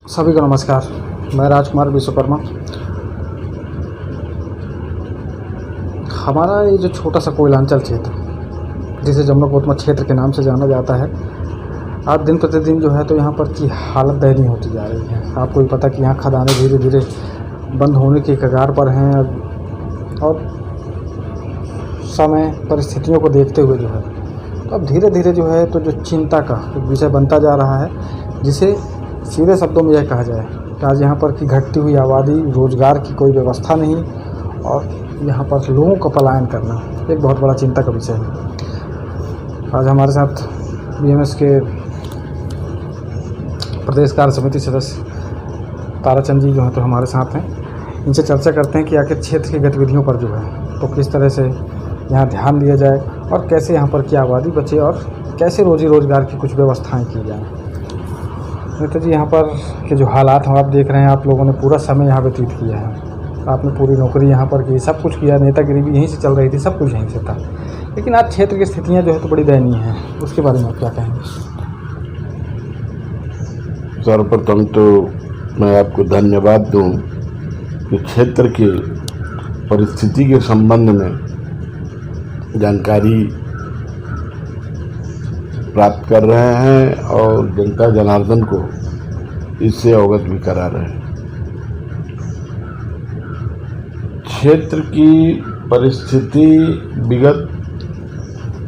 सभी को नमस्कार। मैं राजकुमार विश्वकर्मा। हमारा ये जो छोटा सा कोयलांचल क्षेत्र, जिसे जमुना कोतमा क्षेत्र के नाम से जाना जाता है, आज दिन प्रतिदिन जो है तो यहाँ पर की हालत दयनीय होती जा रही है। आपको भी पता कि यहाँ खदानें धीरे धीरे बंद होने की कगार पर हैं और समय परिस्थितियों को देखते हुए जो है तो अब धीरे धीरे जो है तो जो चिंता का विषय बनता जा रहा है, जिसे सीधे शब्दों में यह कहा जाए कि आज यहाँ पर की घटती हुई आबादी, रोज़गार की कोई व्यवस्था नहीं और यहाँ पर लोगों का पलायन करना एक बहुत बड़ा चिंता का विषय है। आज हमारे साथ बीएमएस के प्रदेश कार्य समिति सदस्य ताराचंद जी जो हैं तो हमारे साथ हैं। इनसे चर्चा करते हैं कि आखिर क्षेत्र की गतिविधियों पर जो है तो किस तरह से यहाँ ध्यान दिया जाए और कैसे यहाँ पर की आबादी बचे और कैसे रोजी रोज़गार की कुछ व्यवस्थाएँ की जाएँ। नेता जी, यहाँ पर के जो हालात हैं आप देख रहे हैं, आप लोगों ने पूरा समय यहाँ व्यतीत किया है, आपने पूरी नौकरी यहाँ पर की, सब कुछ किया, नेतागिरी भी यहीं से चल रही थी, सब कुछ यहीं से था, लेकिन आज क्षेत्र की स्थितियाँ जो है तो बड़ी दयनीय हैं। उसके बारे में आप क्या कहेंगे? सर्वप्रथम तो मैं आपको धन्यवाद दूं कि क्षेत्र की परिस्थिति के संबंध में जानकारी प्राप्त कर रहे हैं और जनता जनार्दन को इससे अवगत भी करा रहे हैं। क्षेत्र की परिस्थिति विगत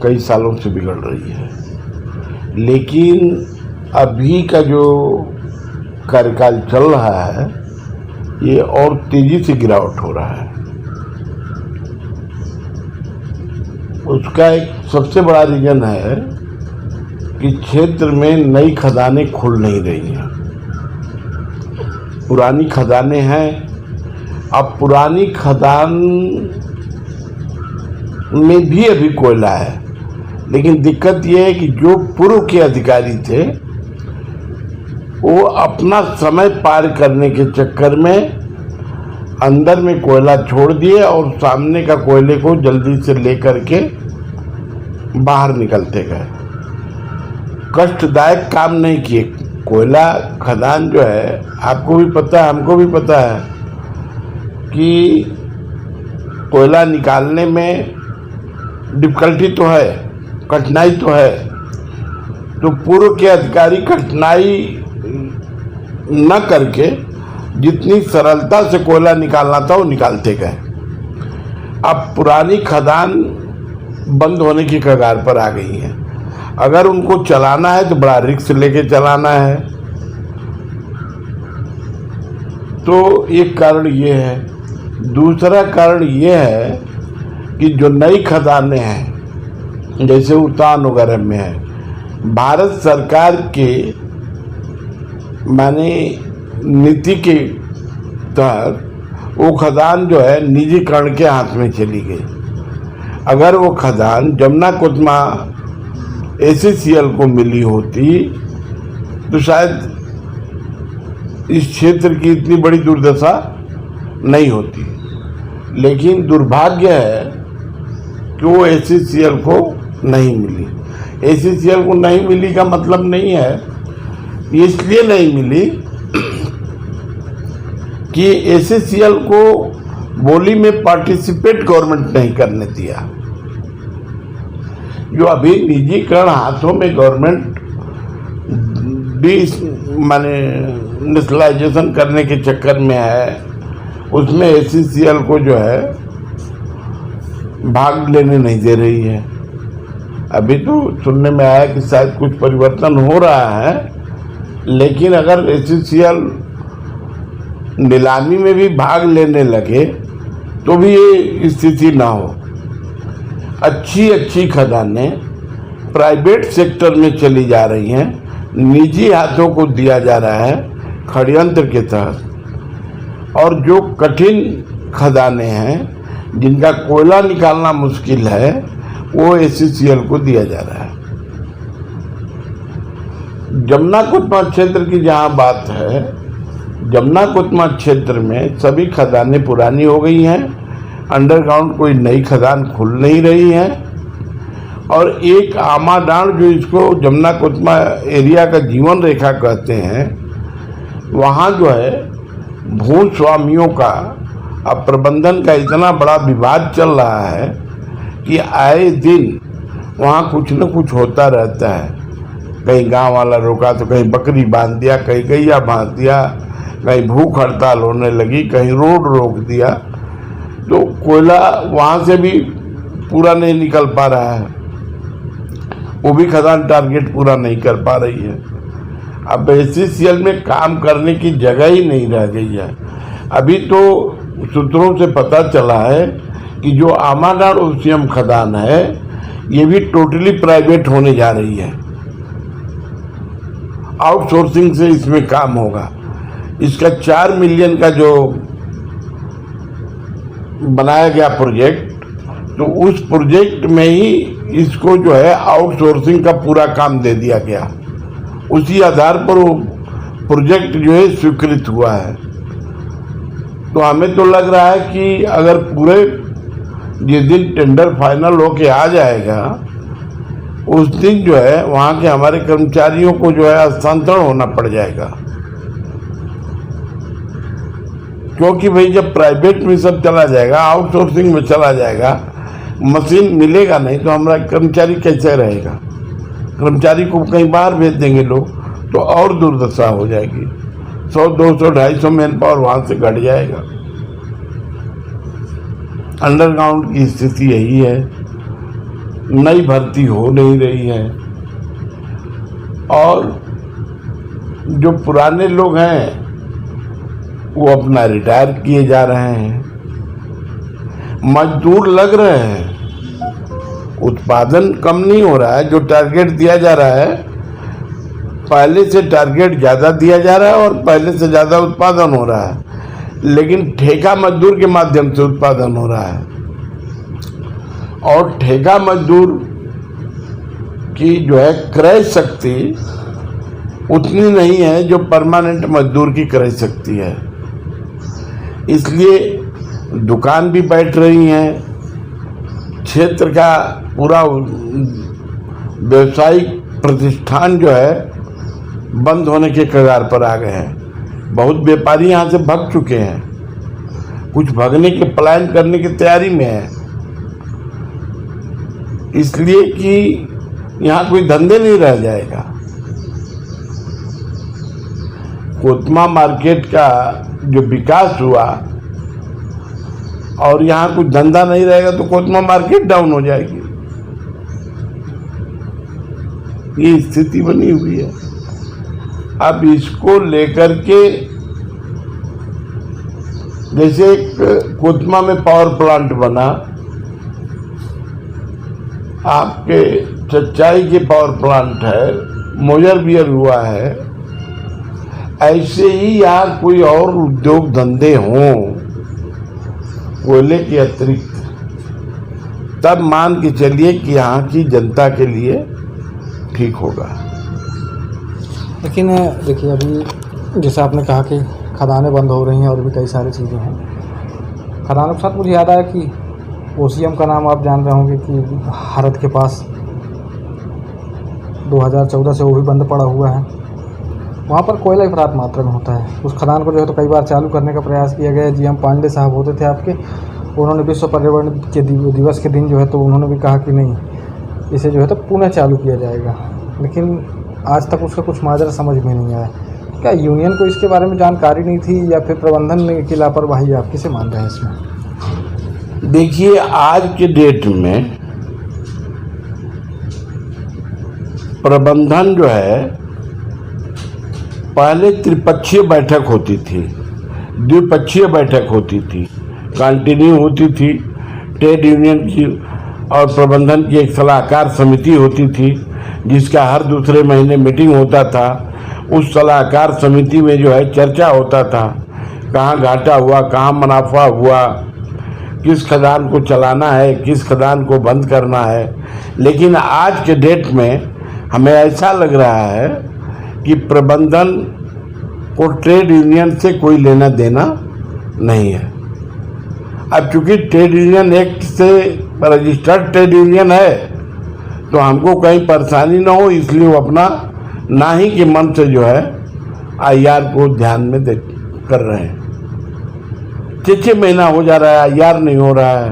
कई सालों से बिगड़ रही है, लेकिन अभी का जो कार्यकाल चल रहा है ये और तेजी से गिरावट हो रहा है। उसका एक सबसे बड़ा रीजन है कि क्षेत्र में नई खदानें खुल नहीं रही हैं, पुरानी खदानें हैं। अब पुरानी खदान में भी अभी कोयला है, लेकिन दिक्कत यह है कि जो पूर्व के अधिकारी थे वो अपना समय पार करने के चक्कर में अंदर में कोयला छोड़ दिए और सामने का कोयले को जल्दी से लेकर के बाहर निकलते गए। कष्टदायक काम नहीं किए। कोयला खदान जो है, आपको भी पता है, हमको भी पता है कि कोयला निकालने में डिफिकल्टी तो है, कठिनाई तो है। तो पूर्व के अधिकारी कठिनाई न करके जितनी सरलता से कोयला निकालना था वो निकालते गए। अब पुरानी खदान बंद होने की कगार पर आ गई है। अगर उनको चलाना है तो बड़ा रिस्क लेके चलाना है। तो एक कारण ये है। दूसरा कारण ये है कि जो नई खदानें हैं जैसे उतान वगैरह में है, भारत सरकार के माने नीति के तहत वो खदान जो है निजीकरण के हाथ में चली गई। अगर वो खदान जमुना कोतमा ACCL को मिली होती तो शायद इस क्षेत्र की इतनी बड़ी दुर्दशा नहीं होती। लेकिन दुर्भाग्य है कि वो ACCL को नहीं मिली। ACCL को नहीं मिली का मतलब नहीं है, इसलिए नहीं मिली कि ACCL को बोली में पार्टिसिपेट गवर्नमेंट नहीं करने दिया। जो अभी निजीकरण हाथों में गवर्नमेंट माने नेशनलाइजेशन करने के चक्कर में है, उसमें ACCL को जो है भाग लेने नहीं दे रही है। अभी तो सुनने में आया कि शायद कुछ परिवर्तन हो रहा है, लेकिन अगर ACCL नीलामी में भी भाग लेने लगे तो भी ये स्थिति ना हो। अच्छी खदानें प्राइवेट सेक्टर में चली जा रही हैं, निजी हाथों को दिया जा रहा है षड्यंत्र के तहत। और जो कठिन खदानें हैं जिनका कोयला निकालना मुश्किल है वो ACCL को दिया जा रहा है। जमुना कोतमा क्षेत्र की जहाँ बात है, जमुना कोतमा क्षेत्र में सभी खदानें पुरानी हो गई हैं, अंडरग्राउंड कोई नई खदान खुल नहीं रही है। और एक आमाडांड जो इसको जमुना कोतमा एरिया का जीवन रेखा कहते हैं, वहाँ जो है भूस्वामियों का अब प्रबंधन का इतना बड़ा विवाद चल रहा है कि आए दिन वहाँ कुछ न कुछ होता रहता है। कहीं गांव वाला रोका तो कहीं बकरी बांध दिया, कहीं गैया बांध दिया, कहीं भूख हड़ताल होने लगी, कहीं रोड रोक दिया। तो कोयला वहाँ से भी पूरा नहीं निकल पा रहा है, वो भी खदान टारगेट पूरा नहीं कर पा रही है। अब SCCL में काम करने की जगह ही नहीं रह गई है। अभी तो सूत्रों से पता चला है कि जो आमाडार OCM खदान है ये भी टोटली प्राइवेट होने जा रही है। आउटसोर्सिंग से इसमें काम होगा। इसका 4 मिलियन का जो बनाया गया प्रोजेक्ट, तो उस प्रोजेक्ट में ही इसको जो है आउटसोर्सिंग का पूरा काम दे दिया गया। उसी आधार पर वो प्रोजेक्ट जो है स्वीकृत हुआ है। तो हमें तो लग रहा है कि अगर पूरे जिस दिन टेंडर फाइनल होके आ जाएगा उस दिन जो है वहाँ के हमारे कर्मचारियों को जो है हस्तांतरण होना पड़ जाएगा। क्योंकि भाई जब प्राइवेट में सब चला जाएगा, आउटसोर्सिंग में चला जाएगा, मशीन मिलेगा नहीं तो हमारा कर्मचारी कैसे रहेगा। कर्मचारी को कहीं बाहर भेज देंगे लोग तो और दुर्दशा हो जाएगी। 100, 200, 250 मैन पावर वहाँ से घट जाएगा। अंडरग्राउंड की स्थिति यही है, नई भर्ती हो नहीं रही है और जो पुराने लोग हैं वो अपना रिटायर किए जा रहे हैं। मजदूर लग रहे हैं, उत्पादन कम नहीं हो रहा है। जो टारगेट दिया जा रहा है, पहले से टारगेट ज़्यादा दिया जा रहा है और पहले से ज़्यादा उत्पादन हो रहा है, लेकिन ठेका मजदूर के माध्यम से उत्पादन हो रहा है। और ठेका मजदूर की जो है क्रय शक्ति उतनी नहीं है जो परमानेंट मजदूर की क्रय शक्ति है। इसलिए दुकान भी बैठ रही हैं, क्षेत्र का पूरा व्यवसायिक प्रतिष्ठान जो है बंद होने के कगार पर आ गए हैं। बहुत व्यापारी यहाँ से भाग चुके हैं, कुछ भागने के प्लान करने की तैयारी में है, इसलिए कि यहाँ कोई धंधे नहीं रह जाएगा। कोतमा मार्केट का जो विकास हुआ और यहाँ कुछ धंधा नहीं रहेगा तो कोतमा मार्केट डाउन हो जाएगी। ये स्थिति बनी हुई है। अब इसको लेकर के जैसे एक कोतमा में पावर प्लांट बना, आपके चचाई के पावर प्लांट है, मोजर बियर हुआ है, ऐसे ही यहाँ कोई और उद्योग धंधे हों कोयले के अतिरिक्त, तब मान के चलिए कि यहाँ की जनता के लिए ठीक होगा। लेकिन देखिए अभी जैसे आपने कहा कि खदानें बंद हो रही हैं और भी कई सारी चीज़ें हैं। खदानों के साथ मुझे याद आया कि OCM का नाम आप जान रहे होंगे कि भारत के पास 2014 से वो भी बंद पड़ा हुआ है। वहाँ पर कोयला ही पर्याप्त मात्रा में होता है। उस खदान को जो है तो कई बार चालू करने का प्रयास किया गया। GM पांडे साहब होते थे आपके, उन्होंने विश्व पर्यावरण के दिवस के दिन जो है तो उन्होंने भी कहा कि नहीं, इसे जो है तो पुनः चालू किया जाएगा, लेकिन आज तक उसका कुछ माजरा समझ में नहीं आया। क्या यूनियन को इसके बारे में जानकारी नहीं थी या फिर प्रबंधन की लापरवाही? आप किसे मान रहे हैं इसमें? देखिए, आज के डेट में प्रबंधन जो है, पहले त्रिपक्षीय बैठक होती थी, द्विपक्षीय बैठक होती थी, कंटिन्यू होती थी, ट्रेड यूनियन की और प्रबंधन की एक सलाहकार समिति होती थी जिसका हर दूसरे महीने मीटिंग होता था। उस सलाहकार समिति में जो है चर्चा होता था, कहाँ घाटा हुआ, कहाँ मुनाफा हुआ, किस खदान को चलाना है, किस खदान को बंद करना है। लेकिन आज के डेट में हमें ऐसा लग रहा है कि प्रबंधन को ट्रेड यूनियन से कोई लेना देना नहीं है। अब चूंकि ट्रेड यूनियन एक्ट से रजिस्टर्ड ट्रेड यूनियन है तो हमको कहीं परेशानी ना हो, इसलिए वो अपना ना ही के मन से जो है आईआर को ध्यान में दे कर रहे हैं। 6 महीना हो जा रहा है, आईआर नहीं हो रहा है।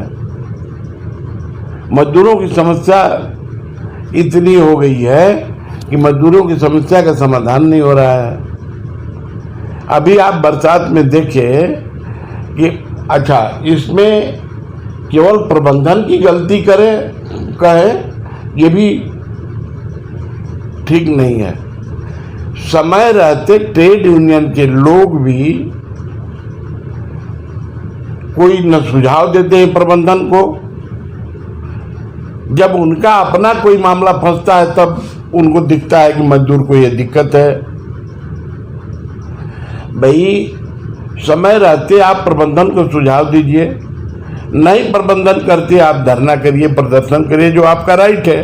मजदूरों की समस्या इतनी हो गई है कि मजदूरों की समस्या का समाधान नहीं हो रहा है। अभी आप बरसात में देखें कि अच्छा, इसमें केवल प्रबंधन की गलती कहे ये भी ठीक नहीं है। समय रहते ट्रेड यूनियन के लोग भी कोई न सुझाव देते हैं प्रबंधन को। जब उनका अपना कोई मामला फंसता है तब उनको दिखता है कि मजदूर को ये दिक्कत है। भाई, समय रहते आप प्रबंधन को सुझाव दीजिए, नहीं प्रबंधन करते आप धरना करिए, प्रदर्शन करिए, जो आपका राइट है।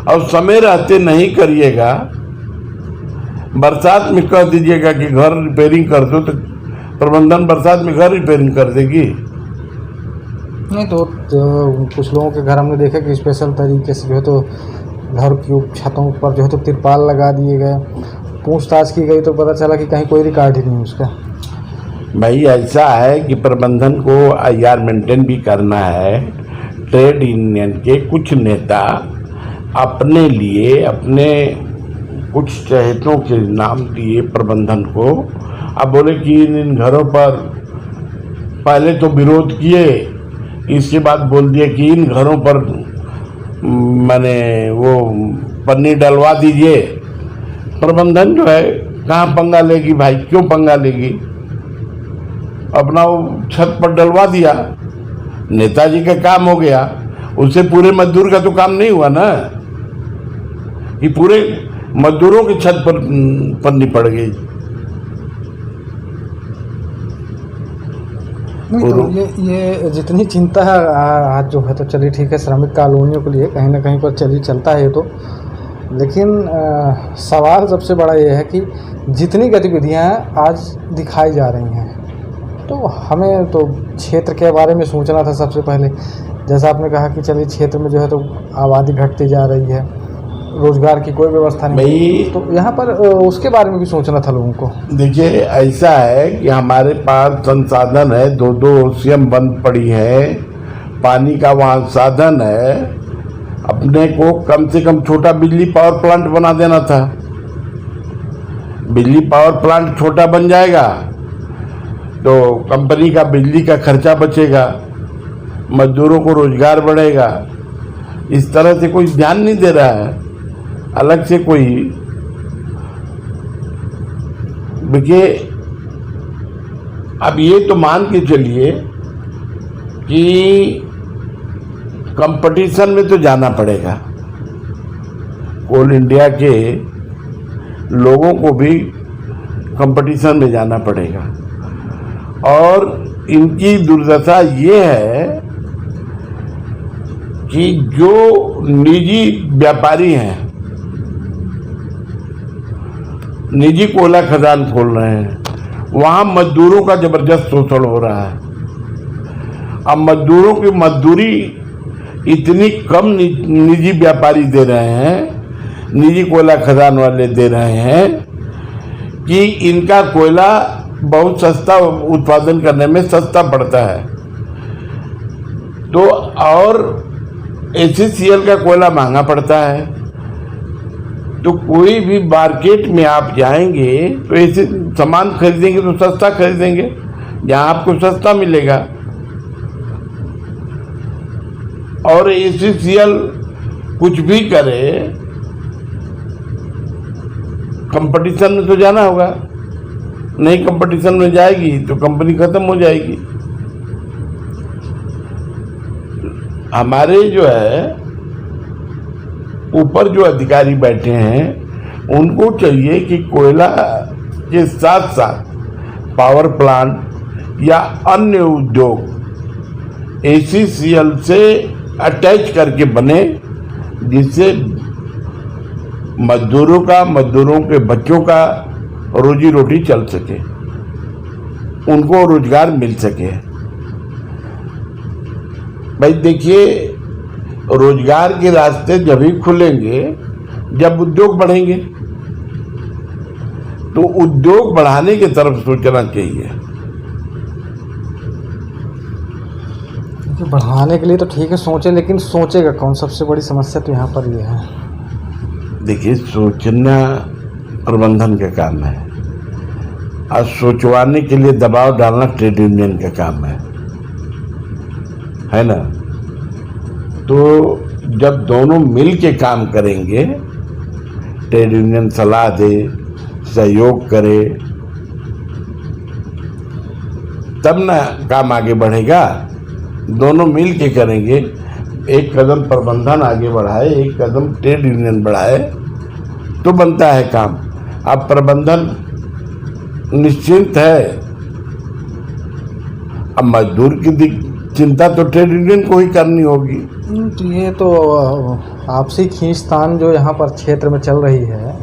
और समय रहते नहीं करिएगा, बरसात में कह दीजिएगा कि घर रिपेयरिंग कर दो, तो प्रबंधन बरसात में घर रिपेयरिंग कर देगी? नहीं तो कुछ लोगों के घर हमने देखा कि स्पेशल तरीके से जो है तो घर की छतों पर जो है तो तिरपाल लगा दिए गए। पूछताछ की गई तो पता चला कि कहीं कोई रिकॉर्ड ही नहीं उसका। भाई, ऐसा है कि प्रबंधन को आईआर मेंटेन भी करना है। ट्रेड यूनियन के कुछ नेता अपने लिए, अपने कुछ चहेतों के नाम दिए प्रबंधन को। अब बोले कि इन घरों पर पहले तो विरोध किए, इसके बाद बोल दिए कि इन घरों पर माने वो पन्नी डलवा दीजिए। प्रबंधन जो है कहाँ पंगा लेगी भाई? क्यों पंगा लेगी? अपना वो छत पर डलवा दिया, नेताजी का काम हो गया। उससे पूरे मजदूर का तो काम नहीं हुआ ना, कि पूरे मजदूरों की छत पर पन्नी पड़ गई। नहीं तो ये जितनी चिंता है आज जो है तो चलिए ठीक है, श्रमिक कॉलोनियों के लिए कहीं ना कहीं पर चलिए चलता है ये तो। लेकिन सवाल सबसे बड़ा ये है कि जितनी गतिविधियां आज दिखाई जा रही हैं, तो हमें तो क्षेत्र के बारे में सोचना था सबसे पहले। जैसा आपने कहा कि चलिए क्षेत्र में जो है तो आबादी घटती जा रही है, रोजगार की कोई व्यवस्था नहीं, तो यहाँ पर उसके बारे में भी सोचना था लोगों को। देखिए, ऐसा है कि हमारे पास संसाधन है, 2 सीएम बंद पड़ी है, पानी का वहाँ साधन है। अपने को कम से कम छोटा बिजली पावर प्लांट बना देना था। बिजली पावर प्लांट छोटा बन जाएगा तो कंपनी का बिजली का खर्चा बचेगा, मजदूरों को रोजगार बढ़ेगा। इस तरह से कोई ध्यान नहीं दे रहा है अलग से कोई। देखिए, अब ये तो मान के चलिए कि कंपटीशन में तो जाना पड़ेगा। कोल इंडिया के लोगों को भी कंपटीशन में जाना पड़ेगा। और इनकी दुर्दशा ये है कि जो निजी व्यापारी हैं, निजी कोयला खदान खोल रहे हैं, वहाँ मजदूरों का जबरदस्त शोषण हो रहा है। अब मजदूरों की मजदूरी इतनी कम निजी व्यापारी दे रहे हैं, निजी कोयला खदान वाले दे रहे हैं कि इनका कोयला बहुत सस्ता उत्पादन करने में सस्ता पड़ता है। तो और HCCL का कोयला महंगा पड़ता है। तो कोई भी मार्केट में आप जाएंगे तो ऐसे सामान खरीदेंगे तो सस्ता खरीदेंगे, जहाँ आपको सस्ता मिलेगा। और HCCL कुछ भी करे, कंपटीशन में तो जाना होगा। नहीं कंपटीशन में जाएगी तो कंपनी खत्म हो जाएगी। हमारे जो है ऊपर जो अधिकारी बैठे हैं, उनको चाहिए कि कोयला के साथ साथ पावर प्लांट या अन्य उद्योग HCCL से अटैच करके बने, जिससे मजदूरों के बच्चों का रोजी रोटी चल सके, उनको रोजगार मिल सके। भाई देखिए, रोजगार के रास्ते जब ही खुलेंगे जब उद्योग बढ़ेंगे। तो उद्योग बढ़ाने की तरफ सोचना चाहिए। देखिए, बढ़ाने के लिए तो ठीक है सोचे, लेकिन सोचेगा कौन? सबसे बड़ी समस्या तो यहाँ पर ये है। देखिए, सोचना प्रबंधन का काम है और सोचवाने के लिए दबाव डालना ट्रेड यूनियन का काम है ना। तो जब दोनों मिल के काम करेंगे, ट्रेड यूनियन सलाह दे, सहयोग करे, तब ना काम आगे बढ़ेगा। दोनों मिल के करेंगे, एक कदम प्रबंधन आगे बढ़ाए, एक कदम ट्रेड यूनियन बढ़ाए, तो बनता है काम। अब प्रबंधन निश्चिंत है, अब मजदूर की चिंता तो ट्रेड यूनियन को ही करनी होगी। तो ये तो आपसी खींचतान जो यहाँ पर क्षेत्र में चल रही है,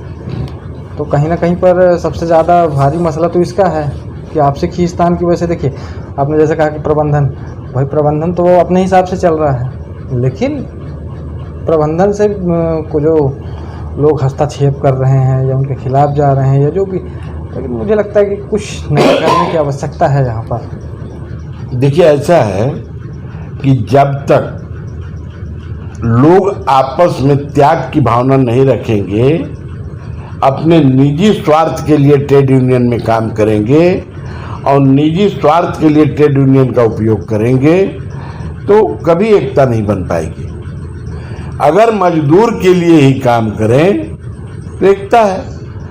तो कहीं ना कहीं पर सबसे ज़्यादा भारी मसला तो इसका है कि आपसी खींचतान की वजह से। देखिए, आपने जैसे कहा कि प्रबंधन, भाई प्रबंधन तो वो अपने हिसाब से चल रहा है, लेकिन प्रबंधन से को जो लोग हस्तक्षेप कर रहे हैं या उनके खिलाफ जा रहे हैं या जो भी, लेकिन मुझे लगता है कि कुछ नया करने की आवश्यकता है यहाँ पर। देखिए, ऐसा है कि जब तक लोग आपस में त्याग की भावना नहीं रखेंगे, अपने निजी स्वार्थ के लिए ट्रेड यूनियन में काम करेंगे और निजी स्वार्थ के लिए ट्रेड यूनियन का उपयोग करेंगे, तो कभी एकता नहीं बन पाएगी। अगर मजदूर के लिए ही काम करें तो एकता है।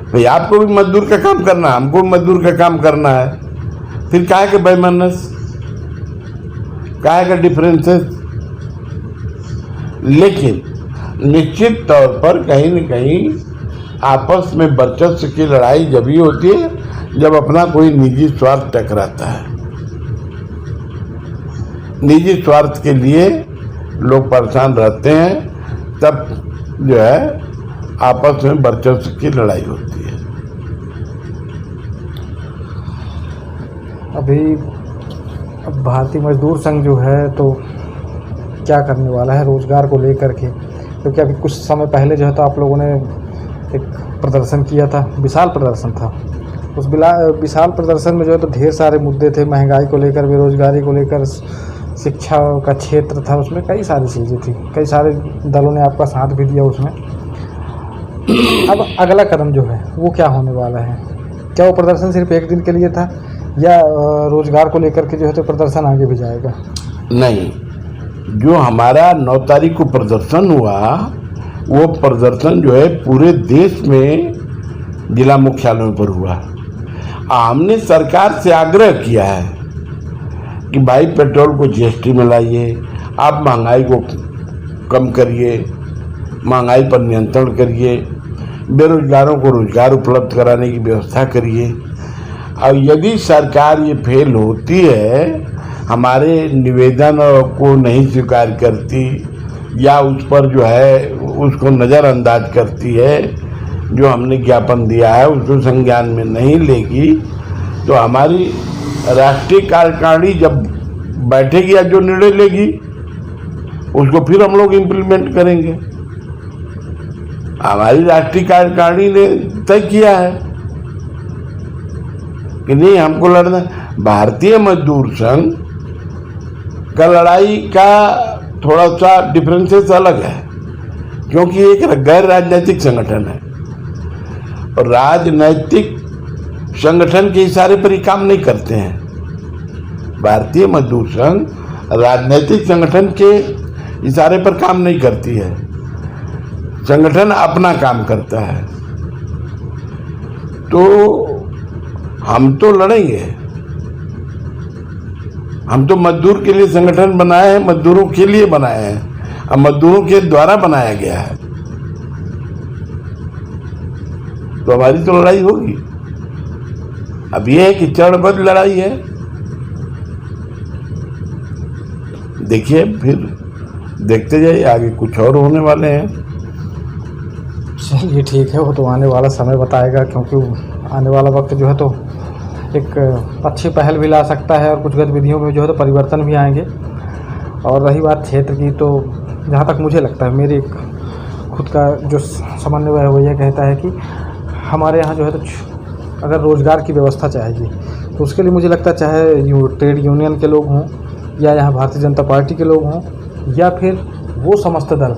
भाई, आपको भी मजदूर का काम करना है, हमको भी मजदूर का काम करना है, फिर काहे के बेमनस, काहे का डिफरेंसेस। लेकिन निश्चित तौर पर कहीं न कहीं आपस में वर्चस्व की लड़ाई जब ही होती है जब अपना कोई निजी स्वार्थ टकराता है। निजी स्वार्थ के लिए लोग परेशान रहते हैं, तब जो है आपस में वर्चस्व की लड़ाई होती है। अब भारतीय मजदूर संघ जो है तो क्या करने वाला है रोज़गार को लेकर के? क्योंकि अभी कुछ समय पहले जो है तो आप लोगों ने एक प्रदर्शन किया था, विशाल प्रदर्शन था। उस विशाल प्रदर्शन में जो है तो ढेर सारे मुद्दे थे, महंगाई को लेकर, बेरोजगारी को लेकर, शिक्षा का क्षेत्र था, उसमें कई सारी चीज़ें थी, कई सारे दलों ने आपका साथ भी दिया उसमें। अब अगला कदम जो है वो क्या होने वाला है? क्या वो प्रदर्शन सिर्फ एक दिन के लिए था या रोजगार को लेकर के जो है तो प्रदर्शन आगे भी जाएगा? नहीं, जो हमारा 9 तारीख को प्रदर्शन हुआ, वो प्रदर्शन जो है पूरे देश में जिला मुख्यालयों पर हुआ। हमने सरकार से आग्रह किया है कि भाई पेट्रोल को जीएसटी में लाइए, आप महंगाई को कम करिए, महंगाई पर नियंत्रण करिए, बेरोजगारों को रोजगार उपलब्ध कराने की व्यवस्था करिए। और यदि सरकार ये फेल होती है, हमारे निवेदन को नहीं स्वीकार करती या उस पर जो है उसको नज़रअंदाज करती है, जो हमने ज्ञापन दिया है उसको संज्ञान में नहीं लेगी, तो हमारी राष्ट्रीय कार्यकारिणी जब बैठेगी या जो निर्णय लेगी उसको फिर हम लोग इम्प्लीमेंट करेंगे। हमारी राष्ट्रीय कार्यकारिणी ने तय किया है कि नहीं, हमको लड़ना। भारतीय मजदूर संघ का लड़ाई का थोड़ा सा डिफरेंसेस अलग है, क्योंकि एक गैर राजनीतिक संगठन है और राजनैतिक संगठन के इशारे पर ही काम नहीं करते हैं। भारतीय मजदूर संघ राजनीतिक संगठन के इशारे पर काम नहीं करती है, संगठन अपना काम करता है। तो हम तो लड़ेंगे, हम तो मजदूर के लिए संगठन बनाए हैं, मजदूरों के लिए बनाए हैं और मजदूरों के द्वारा बनाया गया है, तो हमारी तो लड़ाई होगी। अब यह है कि चरणबद्ध लड़ाई है। देखिए, फिर देखते जाइए, आगे कुछ और होने वाले हैं। चलिए ठीक है, वो तो आने वाला समय बताएगा, क्योंकि आने वाला वक्त जो है तो एक अच्छी पहल भी ला सकता है और कुछ गतिविधियों में जो है तो परिवर्तन भी आएंगे। और रही बात क्षेत्र की, तो जहाँ तक मुझे लगता है, मेरी खुद का जो समन्वय है वो यह कहता है कि हमारे यहाँ जो है तो अगर रोज़गार की व्यवस्था चाहेगी तो उसके लिए मुझे लगता है चाहे ट्रेड यूनियन के लोग हों या यहाँ भारतीय जनता पार्टी के लोग हों या फिर वो समस्त दल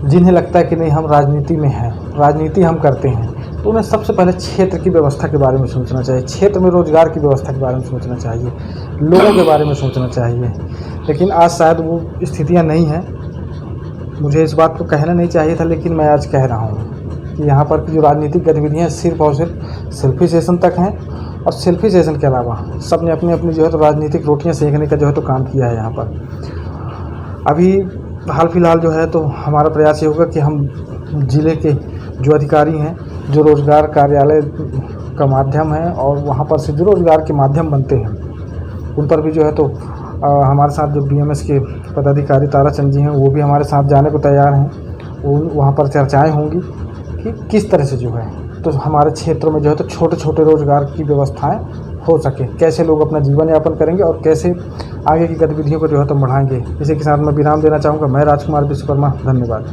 जिन्हें लगता है कि नहीं हम राजनीति में हैं, राजनीति हम करते हैं, तो उन्हें सबसे पहले क्षेत्र की व्यवस्था के बारे में सोचना चाहिए, क्षेत्र में रोज़गार की व्यवस्था के बारे में सोचना चाहिए, लोगों के बारे में सोचना चाहिए। लेकिन आज शायद वो स्थितियाँ नहीं हैं। मुझे इस बात को कहना नहीं चाहिए था, लेकिन मैं आज कह रहा हूँ कि यहाँ पर की जो राजनीतिक गतिविधियाँ सिर्फ और सिर्फ सेल्फी सेशन तक हैं, और सेल्फी सेशन के अलावा सब ने अपनी अपनी जो है तो राजनीतिक रोटियाँ सेकने का जो है तो काम किया है यहाँ पर। अभी हाल फिलहाल जो है तो हमारा प्रयास ये होगा कि हम ज़िले के जो अधिकारी हैं, जो रोज़गार कार्यालय का माध्यम है और वहाँ पर से जो रोज़गार के माध्यम बनते हैं, उन पर भी जो है तो हमारे साथ जो बीएमएस के पदाधिकारी ताराचंद जी हैं वो भी हमारे साथ जाने को तैयार हैं। वहाँ पर चर्चाएं होंगी कि किस तरह से जो है तो हमारे क्षेत्र में जो है तो छोटे छोटे रोज़गार की व्यवस्थाएं हो सके, कैसे लोग अपना जीवन यापन करेंगे और कैसे आगे की गतिविधियों को जो है तो बढ़ाएंगे। इसी के साथ मैं विराम देना चाहूँगा। मैं राजकुमार विश्वकर्मा, धन्यवाद।